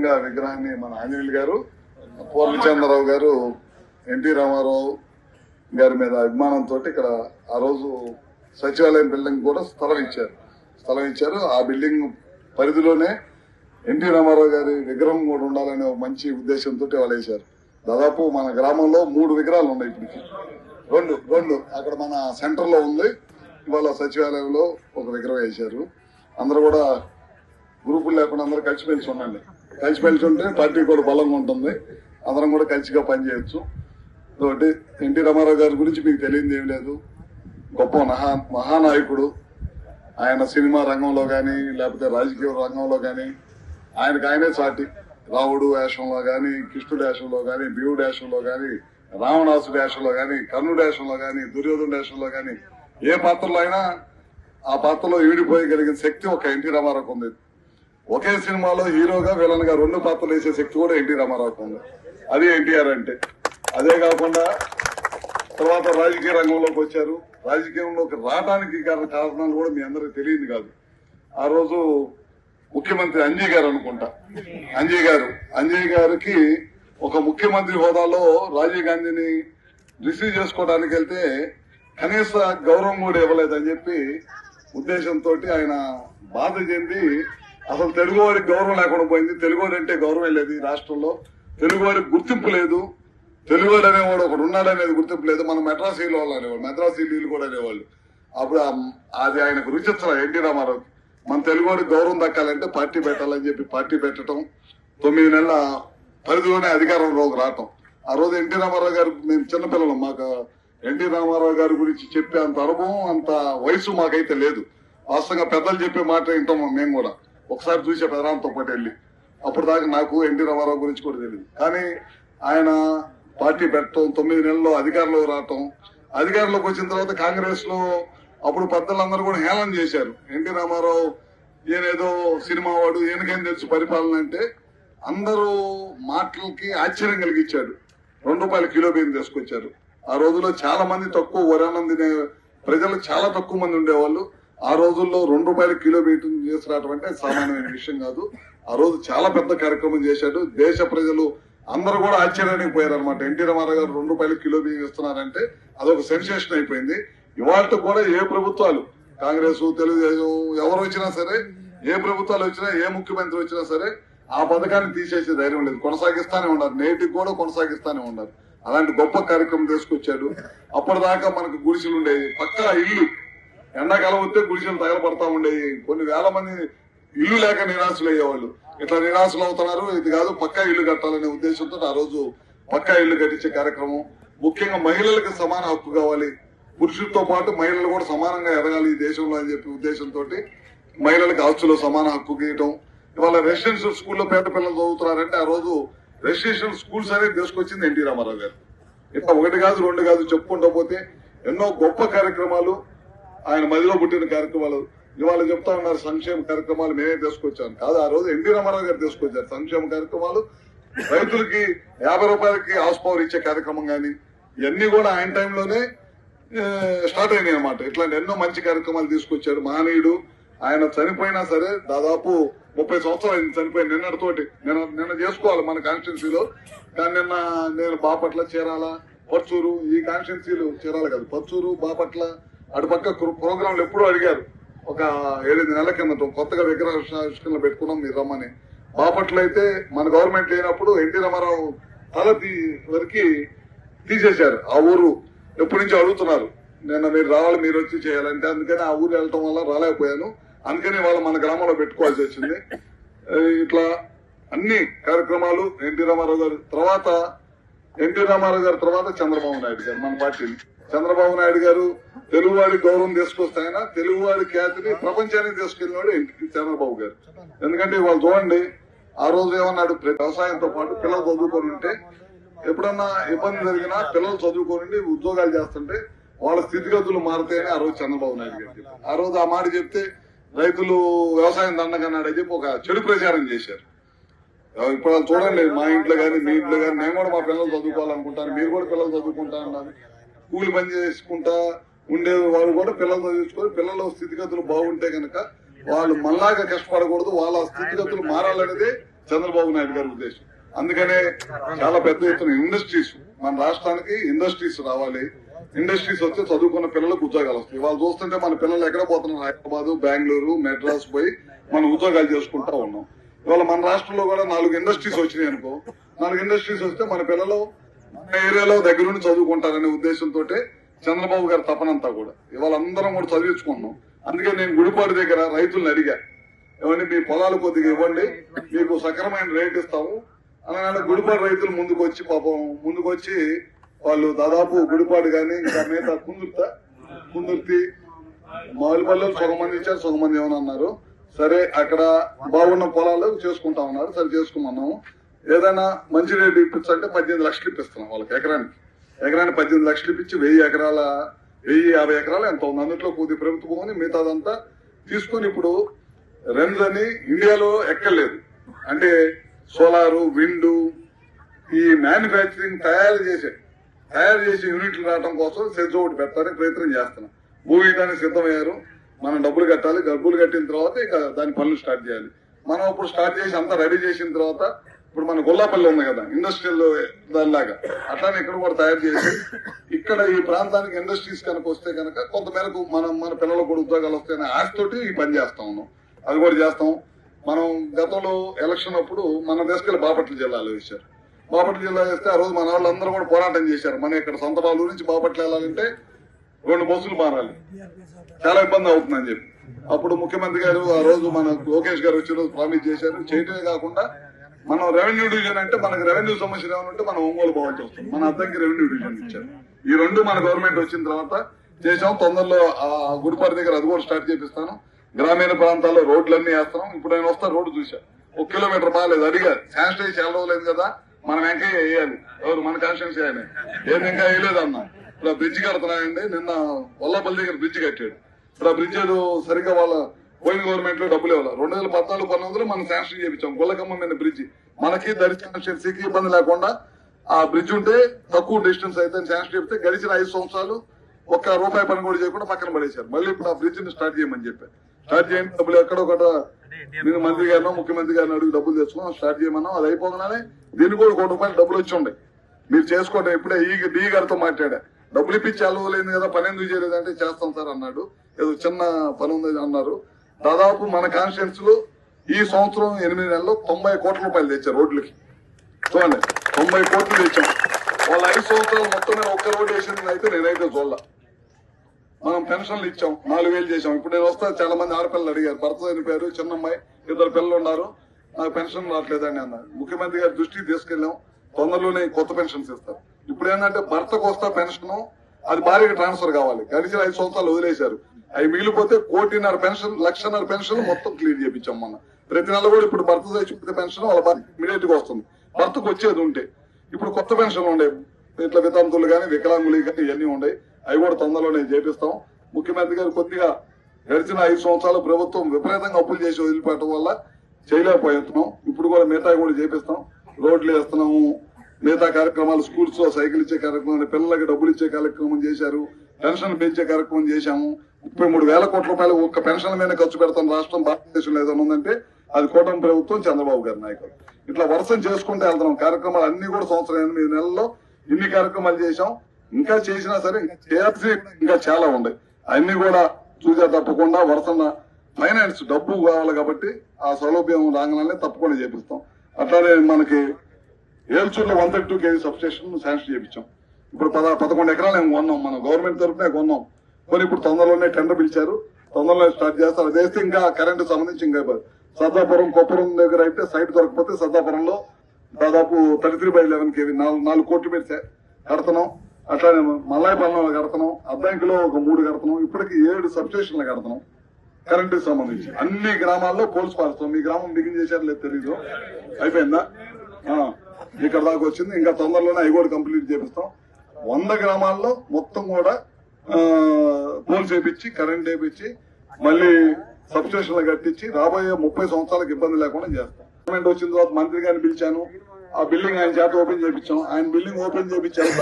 నిజంగా విగ్రహాన్ని మన ఆంజనేయులు గారు పూర్ణచంద్రరావు గారు ఎన్టీ రామారావు గారి మీద అభిమానంతో ఇక్కడ ఆ రోజు సచివాలయం బిల్డింగ్ కూడా స్థలం ఇచ్చారు. ఆ బిల్డింగ్ పరిధిలోనే ఎన్టీ రామారావు గారి విగ్రహం కూడా ఉండాలనే మంచి ఉద్దేశంతో వాళ్ళు వేశారు. దాదాపు మన గ్రామంలో 3 విగ్రహాలు ఉన్నాయి. ఇప్పటికి రెండు అక్కడ మన సెంటర్ లో ఉంది. ఇవాళ సచివాలయంలో ఒక విగ్రహం వేశారు. అందరూ కూడా గ్రూపులు లేకుండా అందరూ కలిసిమెలిసి ఉండండి. కలిసిమెలిసి ఉంటే పార్టీ కూడా బలంగా ఉంటుంది. అందరం కూడా కలిసిగా పనిచేయచ్చు. కాబట్టి ఎన్టీ రామారావు గారి గురించి మీకు తెలియదు ఏం లేదు. గొప్ప మహానాయకుడు. ఆయన సినిమా రంగంలో కానీ లేకపోతే రాజకీయ రంగంలో కానీ ఆయనే సాటి. రావుడు వేషంలో కానీ, కృష్ణుడు వేషంలో కానీ, భీముడు వేషంలో కానీ, రావణాసుడు వేషంలో కానీ, కర్ణుడు వేషంలో కానీ, దుర్యోధను వేషంలో కానీ ఏ పాత్రలో అయినా ఆ పాత్రలో ఈడిపోయగలిగిన శక్తి ఒక ఎన్టీ రామారావుకు ఉంది. ఒకే సినిమాలో హీరోగా విలన్ గా 2 పాత్రలు వేసే శక్తి కూడా ఎన్టీ రామారావుకు ఉంది. అది ఎన్టీఆర్ అంటే. అదే కాకుండా తర్వాత రాజకీయ రంగంలోకి వచ్చారు. రాజకీయంలోకి రావడానికి కారణాలు కూడా మీ అందరికి తెలియదు కాదు. ఆ రోజు ముఖ్యమంత్రి అంజయ్ గారు అనుకుంటా, అంజయ్ గారికి ఒక ముఖ్యమంత్రి హోదాలో రాజీవ్ గాంధీని రిసీవ్ చేసుకోవడానికి వెళ్తే కనీస గౌరవం కూడా ఇవ్వలేదని చెప్పి ఉద్దేశంతో ఆయన బాధ చెంది అసలు తెలుగువాడికి గౌరవం లేకుండా పోయింది. తెలుగువాడు అంటే గౌరవం లేదు ఈ రాష్ట్రంలో. తెలుగువాడికి గుర్తింపు లేదు. తెలుగువాడు అనేవాడు ఒకడు ఉన్నాడనేది గుర్తింపు లేదు. మన మెడ్రాసీలు వాళ్ళు అనేవాళ్ళు, మెడ్రాసీలు కూడా అనేవాళ్ళు. అప్పుడు అది ఆయనకు రుచించరా ఎన్టీ రామారావు. మన తెలుగువాడికి గౌరవం దక్కాలంటే పార్టీ పెట్టాలని చెప్పి పార్టీ పెట్టడం, 9 నెలల పరిధిలోనే అధికారంలోకి రావటం. ఆ రోజు ఎన్టీ రామారావు గారు, మేము చిన్నపిల్లలు, మాకు ఎన్టీ రామారావు గారి గురించి చెప్పే అంత అనుభవం, అంత వయసు మాకైతే లేదు. వాస్తవంగా పెద్దలు చెప్పే మాట వింటాం మేము కూడా. ఒకసారి చూసే పెదరాంతో పాటు వెళ్ళి, అప్పుడు దాకా నాకు ఎన్టీ రామారావు గురించి కూడా తెలియదు. కానీ ఆయన పార్టీ పెట్టడం, 9 నెలల్లో అధికారంలోకి రావటం, అధికారంలోకి వచ్చిన తర్వాత కాంగ్రెస్ లో అప్పుడు పెద్దలందరూ కూడా హేళన చేశారు. ఎన్టీ రామారావు ఈయనేదో సినిమా వాడు, ఈయనకేం తెలుసు పరిపాలన అంటే. అందరూ మాటలకి ఆశ్చర్యం కలిగించాడు. ₹2 కిలో బియ్యం తీసుకొచ్చారు. ఆ రోజుల్లో చాలా మంది తక్కువ వరానం తినే ప్రజలు చాలా తక్కువ మంది ఉండేవాళ్ళు. ఆ రోజుల్లో ₹2 కిలో బియ్యం తీసుకురావడం అంటే సామాన్యమైన విషయం కాదు. ఆ రోజు చాలా పెద్ద కార్యక్రమం చేశాడు. దేశ ప్రజలు అందరూ కూడా ఆశ్చర్యానికి పోయారు అనమాట. ఎన్టీ రామారావు గారు ₹2 కిలో బియ్యం ఇస్తున్నారంటే అదొక సెన్సేషన్ అయిపోయింది. ఇవాళ కూడా ఏ ప్రభుత్వాలు, కాంగ్రెస్, తెలుగుదేశం ఎవరు వచ్చినా సరే, ఏ ప్రభుత్వాలు వచ్చినా, ఏ ముఖ్యమంత్రి వచ్చినా సరే ఆ పథకాన్ని తీసేసే ధైర్యం లేదు. కొనసాగిస్తానే ఉన్నారు. నేటికి కూడా కొనసాగిస్తానే ఉన్నారు. అలాంటి గొప్ప కార్యక్రమం తీసుకొచ్చాడు. అప్పటిదాకా మనకు గుడిసెలు ఉండేవి. పక్కా ఇల్లు, ఎండాకాలం వస్తే గుడిసెలు తగలబడతా ఉండేవి. కొన్ని వేల మంది ఇల్లు లేక నిరాశలు అయ్యేవాళ్ళు. ఇట్లా నిరాశలు అవుతున్నారు. ఇది కాదు, పక్కా ఇల్లు కట్టాలనే ఉద్దేశంతో ఆ రోజు పక్కా ఇల్లు కట్టించే కార్యక్రమం. ముఖ్యంగా మహిళలకు సమాన హక్కు కావాలి, పురుషులతో పాటు మహిళలు కూడా సమానంగా ఎదగాలి ఈ దేశంలో అని చెప్పి ఉద్దేశంతో మహిళలకు ఆస్తుల్లో సమాన హక్కు గీయటం. ఇవాళ రెసిడెన్షియల్ స్కూల్లో పేద పిల్లలు చదువుతున్నారంటే ఆ రోజు రెసిడెన్షియల్ స్కూల్స్ అనేది తీసుకొచ్చింది ఎన్టీ రామారావు గారు. ఇట్లా 1 కాదు 2 కాదు చెప్పుకుంటూ పోతే ఎన్నో గొప్ప కార్యక్రమాలు, ఆయన మదిలో పుట్టిన కార్యక్రమాలు. ఇవాళ చెప్తా ఉన్నారు సంక్షేమ కార్యక్రమాలు మేమే తీసుకొచ్చాను. కాదు, ఆ రోజు ఎన్టీ రామారావు గారు తీసుకొచ్చారు సంక్షేమ కార్యక్రమాలు. రైతులకి ₹50కి హౌస్ పవర్ ఇచ్చే కార్యక్రమం కానీ ఇవన్నీ కూడా ఆయన టైంలోనే స్టార్ట్ అయినాయి అనమాట. ఇట్లాంటి ఎన్నో మంచి కార్యక్రమాలు తీసుకొచ్చాడు మహనీయుడు. ఆయన చనిపోయినా సరే దాదాపు 30 సంవత్సరాలు అయింది చనిపోయి. నిన్న చేసుకోవాలి మన కాన్స్టిట్యున్సీలో. కానీ నిన్న నేను బాపట్ల, చీరాల, పర్చూరు, ఈ కాన్స్టిట్యున్సీలు చీరాల కాదు, పర్చూరు, బాపట్ల అటుపక్క ప్రోగ్రాంలు ఎప్పుడూ అడిగారు. ఒక 7 నెలల కిందట కొత్తగా విగ్రహావిష్కరణ పెట్టుకున్నాం మీరు రమ్మని. బాపట్ల అయితే మన గవర్నమెంట్ లేనప్పుడు ఎన్టీ రామారావు తల వరకు తీసేశారు. ఆ ఊరు ఎప్పటి నుంచి అడుగుతున్నారు, నిన్న మీరు రావాలి, మీరు వచ్చి చేయాలంటే. అందుకని ఆ ఊరు వెళ్ళటం వల్ల రాలేకపోయాను. అందుకని వాళ్ళు మన గ్రామంలో పెట్టుకోవాల్సి వచ్చింది. ఇట్లా అన్ని కార్యక్రమాలు ఎన్టీ రామారావు గారు తర్వాత, చంద్రబాబు నాయుడు గారు మన పార్టీని. చంద్రబాబు నాయుడు గారు తెలుగువాడి గౌరవం తీసుకొస్తే ఆయన తెలుగువాడి ఖ్యాతిని ప్రపంచానికి తీసుకెళ్లినాడు చంద్రబాబు గారు. ఎందుకంటే వాళ్ళు చూడండి, ఆ రోజు ఏమన్నాడు, వ్యవసాయంతో పాటు పిల్లలు చదువుకొని ఉంటే, ఎప్పుడన్నా ఇబ్బంది జరిగినా పిల్లలు చదువుకొని ఉద్యోగాలు చేస్తుంటే వాళ్ళ స్థితిగతులు మారుతాయని ఆ రోజు చంద్రబాబు నాయుడు గారు చెప్పారు. ఆ రోజు ఆ మాట చెప్తే రైతులు వ్యవసాయం దండకన్నాడని చెప్పి ఒక చెడు ప్రచారం చేశారు. ఇప్పుడు వాళ్ళు చూడండి, మా ఇంట్లో కానీ మీ ఇంట్లో కానీ నేను కూడా మా పిల్లలు చదువుకోవాలనుకుంటాను, మీరు కూడా పిల్లలు చదువుకుంటారన్నారు. కూలి పని చేసుకుంటా ఉండే వాళ్ళు కూడా పిల్లలు చదివించుకొని పిల్లల స్థితిగతులు బాగుంటే కనుక వాళ్ళు మళ్ళాగా కష్టపడకూడదు, వాళ్ళ స్థితిగతులు మారాలనేది చంద్రబాబు నాయుడు గారి ఉద్దేశం. అందుకనే చాలా పెద్ద ఎత్తున ఇండస్ట్రీస్, మన రాష్ట్రానికి ఇండస్ట్రీస్ రావాలి. ఇండస్ట్రీస్ వస్తే చదువుకున్న పిల్లలకు ఉద్యోగాలు వస్తాయి. వాళ్ళు చూస్తుంటే మన పిల్లలు ఎక్కడ పోతున్నారు, హైదరాబాద్, బెంగళూరు, మెడ్రాస్ పోయి మనం ఉద్యోగాలు చేసుకుంటా ఉన్నాం. ఇవాళ మన రాష్ట్రంలో కూడా 4 ఇండస్ట్రీస్ వచ్చినాయి అనుకో, 4 ఇండస్ట్రీస్ వస్తే మన పిల్లలు మన ఏరియాలో దగ్గరుండి చదువుకుంటారనే ఉద్దేశంతో చంద్రబాబు గారి తపనంతా కూడా ఇవాళ అందరం కూడా చదివించుకున్నాం. అందుకే నేను గుడిపాడు దగ్గర రైతులను అడిగా, ఏమంటే మీ పొలాలు కొద్దిగా ఇవ్వండి, మీకు సక్రమైన రేట్ ఇస్తాము అనగానే గుడిపాడు రైతులు ముందుకొచ్చి వాళ్ళు దాదాపు గుడిపాడు గాని ఇంకా మిగతా కుందుర్తి మామిలిపల్లెలు సగం మంది ఇచ్చారు, సగం మంది ఏమని అన్నారు. సరే అక్కడ బాగున్న పొలాలు చేసుకుంటా ఉన్నారు, సరే చేసుకున్నాము. ఏదైనా మంచి రేటు ఇప్పించంటే 18 లక్షలు ఇప్పిస్తున్నాం వాళ్ళకి. ఎకరానికి 18 లక్షలు ఇప్పించి 1050 ఎకరాలు ఎంత ఉంది, అందులో కొద్ది ప్రభుత్వ భూమిని మిగతాదంతా తీసుకుని ఇప్పుడు రెన్స్ అని ఇండియాలో ఎక్కర్లేదు. అంటే సోలారు, విండ్, ఈ మ్యానుఫ్యాక్చరింగ్ తయారు చేసే యూనిట్లు రావడం కోసం సెజ్ ఒకటి పెట్టడానికి ప్రయత్నం చేస్తున్నాం. భూమి ఇవ్వడానికి సిద్ధమయ్యారు. మనం డబ్బులు కట్టాలి, డబ్బులు కట్టిన తర్వాత ఇక దాని పనులు స్టార్ట్ చేయాలి. మనం ఇప్పుడు స్టార్ట్ చేసి అంతా రెడీ చేసిన తర్వాత ఇప్పుడు మన గొల్లాపల్లి ఉంది కదా ఇండస్ట్రియల్ దానిలాగా, అట్లానే ఇక్కడ కూడా తయారు చేసి ఇక్కడ ఈ ప్రాంతానికి ఇండస్ట్రీస్ కనుక వస్తే కనుక కొంతమేరకు మన పిల్లలకు కూడా ఉద్యోగాలు వస్తాయనే ఆశతోటి ఈ పని చేస్తా ఉన్నాం. అది కూడా చేస్తాం. మనం గతంలో ఎలక్షన్ అప్పుడు మన తీసుకెళ్లి బాపట్ల జిల్లాలో వేశారు. బాపట్ల జిల్లా వేస్తే ఆ రోజు మన వాళ్ళందరూ కూడా పోరాటం చేశారు. మన ఇక్కడ సొంత బాలు నుంచి బాపట్ల వెళ్ళాలంటే 2 బస్సులు మారాలి, చాలా ఇబ్బంది అవుతుందని చెప్పి అప్పుడు ముఖ్యమంత్రి గారు ఆ రోజు మన లోకేష్ గారు వచ్చే రోజు ప్రామిస్ చేశారు. చేయటమే కాకుండా మనం రెవెన్యూ డివిజన్ అంటే మనకు రెవెన్యూ సమస్యలు ఏమైనా ఉంటే మనం ఒంగోలు పోవాల్సి వస్తుంది. మన అద్దంకి రెవెన్యూ డివిజన్ ఇచ్చారు. ఈ 2 మన గవర్నమెంట్ వచ్చిన తర్వాత చేసాం. తొందరలో ఆ గుడిపాటి దగ్గర అది కూడా స్టార్ట్ చేపిస్తాను. గ్రామీణ ప్రాంతాల్లో రోడ్లన్నీ వేస్తున్నాం. ఇప్పుడు నేను వస్తా రోడ్డు చూసా, 1 కిలోమీటర్ బాగాలేదు, అడిగారు శానిటైజ్ చాలా రోజులేదు కదా, మనం ఇంకా వేయాలి. ఎవరు మన కాన్స్టిట్యూన్సీ ఆయన ఏది ఇంకా వేయలేదు అన్న. ఇప్పుడు ఆ బ్రిడ్జ్ కడుతున్నాయండి. నిన్న వల్లపల్లి దగ్గర బ్రిడ్జ్ కట్టాడు. ఇప్పుడు ఆ బ్రిడ్జ్ ఏదో సరిగ్గా వాళ్ళ పోయిన గవర్నమెంట్ లో డబ్బులు ఇవ్వాలి. 2014-19 మనం శాంక్షన్ చేయించాం. గొల్లకమ్మ మీద బ్రిడ్జ్ మనకి దరి కాన్స్టిట్యూన్సీకి ఇబ్బంది లేకుండా ఆ బ్రిడ్జ్ ఉంటే తక్కువ డిస్టెన్స్ అయితే శాంక్షన్ చెప్తే గడిచిన 5 సంవత్సరాలు ₹1 పని కూడా చేయకుండా పక్కన పడేశారు. మళ్ళీ ఇప్పుడు ఆ బ్రిడ్జ్ ని స్టార్ట్ చేయమని చెప్పారు. స్టార్ట్ చేయండి, డబ్బులు ఎక్కడొకట నేను మంత్రి గారినో ముఖ్యమంత్రి గారిని అడిగి డబ్బులు తెచ్చుకున్నాం, స్టార్ట్ చేయమన్నాం. అది అయిపోగానే దీనికి కూడా ₹1 డబ్బులు వచ్చి ఉండే. మీరు చేసుకోండి. ఇప్పుడే ఈ గారితో మాట్లాడా, డబ్బులు ఇప్పించి అలవలేదు కదా, పని ఎందుకు చేయలేదంటే చేస్తాం సార్ అన్నాడు. ఏదో చిన్న పని ఉంది అన్నారు. దాదాపు మన కాన్స్టిట్యూన్స్ లో ఈ సంవత్సరం 8 నెలల్లో ₹90 కోట్ల తెచ్చారు రోడ్లకి. చూడండి, 90 కోట్లు తెచ్చాం. వాళ్ళ 5 సంవత్సరాలు మొత్తం ఒక్క రోడ్డు వేసింది అయితే నేనైతే చూడాల. మనం పెన్షన్లు ఇచ్చాం, 4,000 చేశాం. ఇప్పుడు నేను వస్తా, చాలా మంది ఆడపిల్లలు అడిగారు, భర్త చనిపోయారు, చిన్నమ్మాయి, 2 పిల్లలు ఉన్నారు, నాకు పెన్షన్ రావట్లేదని అన్నారు. ముఖ్యమంత్రి గారి దృష్టికి తీసుకెళ్ళాం. తొందరలోనే కొత్త పెన్షన్స్ ఇస్తారు. ఇప్పుడు ఏంటంటే భర్తకు వస్తా పెన్షన్, అది భార్యకి ట్రాన్స్ఫర్ కావాలి. గడిచిన 5 సంవత్సరాలు వదిలేశారు. అవి మిగిలిపోతే 1,50,000 పెన్షన్, 1,00,000 పెన్షన్ మొత్తం క్లియర్ చేయించాం మొన్న. ప్రతి నెల కూడా ఇప్పుడు భర్త చచ్చిపోతే పెన్షన్ వాళ్ళ భార్య ఇమీడియట్ గా వస్తుంది. భర్తకు వచ్చేది ఉంటే ఇప్పుడు కొత్త పెన్షన్లు ఉండే, ఇట్లా వితంతులు కానీ వికలాంగులు కానీ ఇవన్నీ ఉన్నాయి. అవి కూడా తొందరలోనే చేపిస్తాం. ముఖ్యమంత్రి గారు కొద్దిగా గడిచిన 5 సంవత్సరాలు ప్రభుత్వం విపరీతంగా అప్పులు చేసి వదిలిపెట్టడం వల్ల చేయలేకపోతున్నాం. ఇప్పుడు కూడా మిగతా కూడా చేపిస్తాం. రోడ్లు వేస్తున్నాము, మిగతా కార్యక్రమాలు, స్కూల్స్ లో సైకిల్ ఇచ్చే కార్యక్రమం, పిల్లలకి డబ్బులు ఇచ్చే కార్యక్రమం చేశారు, పెన్షన్ పెంచే కార్యక్రమం చేశాము. 33,000 కోట్ల రూపాయలు ఒక్క పెన్షన్ మీద ఖర్చు పెడతాం రాష్ట్రం భారతదేశంలో ఏదైనా ఉందంటే అది కూటమి ప్రభుత్వం, చంద్రబాబు గారి నాయకులు. ఇట్లా వర్షం చేసుకుంటే వెళ్తున్నాం. కార్యక్రమాలు అన్ని కూడా సంవత్సరం 8 నెలల్లో ఇన్ని కార్యక్రమాలు చేశాం. ఇంకా చేసినా సరే చేయాల్సి ఇంకా చాలా ఉన్నాయి. అన్ని కూడా చూసా తప్పకుండా వర్షం ఫైనాన్స్ డబ్బు కావాలి కాబట్టి ఆ సౌలభ్యం రాగానే తప్పకుండా చేపిస్తాం. అట్లానే మనకి ఏల్చూరులో 132 kV సబ్స్టేషన్ శాంక్షన్ చేయించాం. ఇప్పుడు 11 ఎకరాలు ఏమో కొన్నాం, మన గవర్నమెంట్ తరఫునే కొన్నాం. కొన్ని ఇప్పుడు తొందరలోనే టెండర్ పిలిచారు, తొందరలో స్టార్ట్ చేస్తారు. అది వేస్తే ఇంకా కరెంటు సంబంధించి ఇంకా సర్దాపురం, కొప్పరం దగ్గర అయితే సైట్ దొరకపోతే సర్దాపురంలో దాదాపు 33/11 kV 4 కోట్ల మీద కడుతున్నాం. అట్లానే మల్లాయపాలెంలో కడుతున్నాం, అద్దంకిలో ఒక 3 కడుతున్నాం. ఇప్పటికి 7 సబ్స్టేషన్లు కడుతున్నాం కరెంటు సంబంధించి. అన్ని గ్రామాల్లో పోల్స్ పారుస్తాం. మీ గ్రామం బిగిన్ చేశారు లేదు తెలీదు, అయిపోయిందా? ఇక్కడ దాకా వచ్చింది. ఇంకా తొందరలోనే అవి కూడా కంప్లీట్ చేపిస్తాం. 100 గ్రామాల్లో మొత్తం కూడా పోల్స్ వేయించి, కరెంట్ వేయించి, మళ్ళీ సబ్స్టేషన్లు కట్టించి రాబోయే 30 సంవత్సరాలకు ఇబ్బంది లేకుండా చేస్తాం. గవర్నమెంట్ వచ్చిన తర్వాత మంత్రి గారిని పిలిచాను. ఆ బిల్డింగ్ ఆయన చేత ఓపెన్ చేయించాం. ఆయన బిల్డింగ్ ఓపెన్ చేయించాక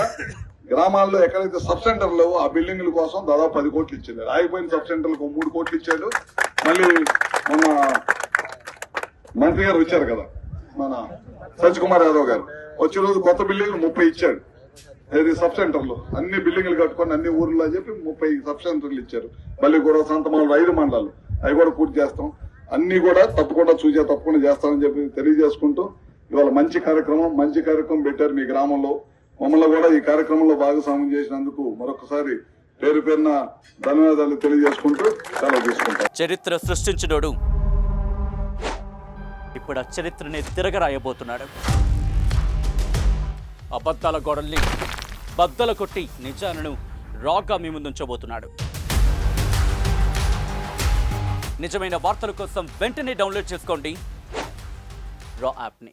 గ్రామాల్లో ఎక్కడైతే సబ్ సెంటర్ లేవో ఆ బిల్డింగ్ల కోసం దాదాపు 10 కోట్లు ఇచ్చాడు. ఆగిపోయిన సబ్ సెంటర్లకు 3 కోట్లు ఇచ్చాడు. మళ్ళీ మొన్న మంత్రి గారు వచ్చారు కదా, మన సత్యకుమార్ యాదవ్ గారు వచ్చే రోజు కొత్త బిల్డింగ్లు 30 ఇచ్చాడు. ఏది సబ్ సెంటర్లు అన్ని బిల్డింగ్లు కట్టుకొని అన్ని ఊర్లో చెప్పి 30 సబ్ సెంటర్లు ఇచ్చారు. మళ్ళీ కూడా సంతమాలు 5 మండలాలు అవి కూడా పూర్తి చేస్తాం. అన్ని కూడా తప్పకుండా చేస్తామని చెప్పి తెలియజేసుకుంటూ ఇవాళ మంచి కార్యక్రమం పెట్టారు మీ గ్రామంలో. మమ్మల్ని కూడా ఈ కార్యక్రమంలో భాగస్వామ్యం చేసినందుకు మరొకసారి పేరు పేరున ధన్యవాదాలు తెలియజేసుకుంటూ సెలవు తీసుకుంటాం. చరిత్ర సృష్టించినోడు ఇప్పుడు ఆ చరిత్రని తిరగరాయబోతున్నాడు. అబద్ధాల గోడల్ని బద్దలు కొట్టి నిజాలను రాగా మీ ముందుంచబోతున్నాడు. నిజమైన వార్తల కోసం వెంటనే డౌన్లోడ్ చేసుకోండి రా యాప్ని.